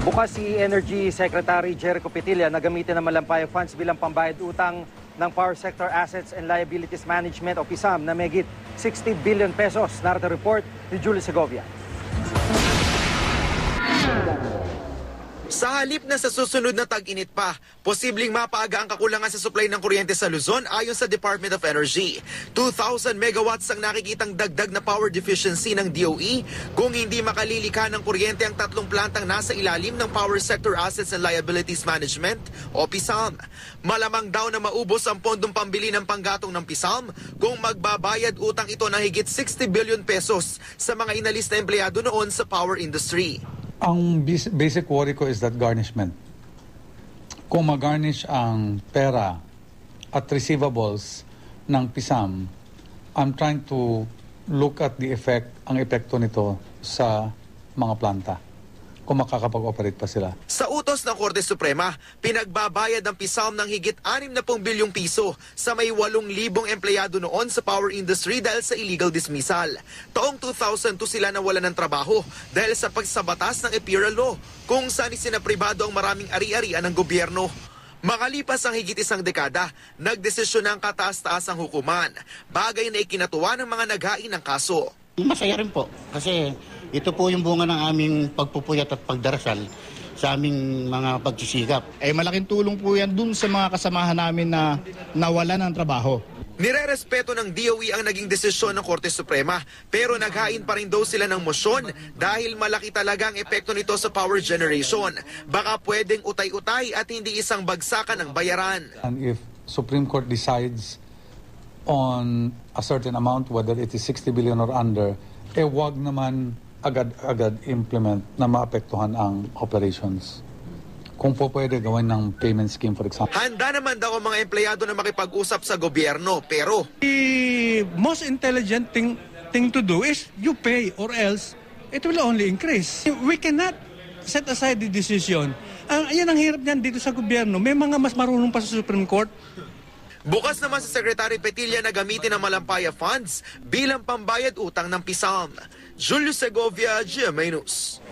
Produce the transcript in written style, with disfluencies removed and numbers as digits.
Bukas si Energy Secretary Jericho Petilla na gamitin ang Malampaya Funds bilang pambayad utang ng Power Sector Assets and Liabilities Management o PSAM na megit 60 billion pesos. Narito report ni Julie Segovia. Sa halip na sa susunod na tag-init pa, posibleng mapaaga ang kakulangan sa supply ng kuryente sa Luzon ayon sa Department of Energy. 2,000 megawatts ang nakikitang dagdag na power deficiency ng DOE kung hindi makalilikha ng kuryente ang tatlong plantang nasa ilalim ng Power Sector Assets and Liabilities Management o PSAM. Malamang daw na maubos ang pondong pambili ng panggatong ng PSAM kung magbabayad utang ito ng higit 60 billion pesos sa mga inalis na empleyado noon sa power industry. Ang basic worry ko is that garnishment. Kung mag-garnish ang pera at receivables ng PSAM, I'm trying to look at the ang epekto nito sa mga planta kung makakapag-operate pa sila. Sa utos ng Korte Suprema, pinagbabayad ng PSAM ng higit 60 bilyong piso sa may 8,000 empleyado noon sa power industry dahil sa illegal dismissal. Taong 2002 sila nawalan ng trabaho dahil sa pagsabatas ng EPIRA law kung saan isinapribado ang maraming ari-arian ng gobyerno. Makalipas ang higit isang dekada, nagdesisyon ng kataas-taasang hukuman, bagay na ikinatuwa ng mga naghain ng kaso. Masaya rin po kasi ito po yung bunga ng aming pagpupuyat at pagdarasal sa aming mga pagsisikap. Malaking tulong po yan dun sa mga kasamahan namin na nawalan ng trabaho. Nirerespeto ng DOE ang naging desisyon ng Korte Suprema pero naghain pa rin daw sila ng mosyon dahil malaki talaga ang epekto nito sa power generation. Baka pwedeng utay-utay at hindi isang bagsakan ng bayaran. And if Supreme Court decides on a certain amount, whether it is 60 billion or under, wag naman agad-agad implement na maapektuhan ang operations. Kung po pwede gawin ng payment scheme, for example. Handa naman daw ang mga empleyado na makipag-usap sa gobyerno, pero the most intelligent thing to do is you pay or else it will only increase. We cannot set aside the decision. Yan ang hirap niyan dito sa gobyerno. May mga mas marunong pa sa Supreme Court. Bukas naman sa Secretary Petilla na gamitin ang Malampaya Funds bilang pambayad utang ng PSAM. Julio Segovia, GMA News.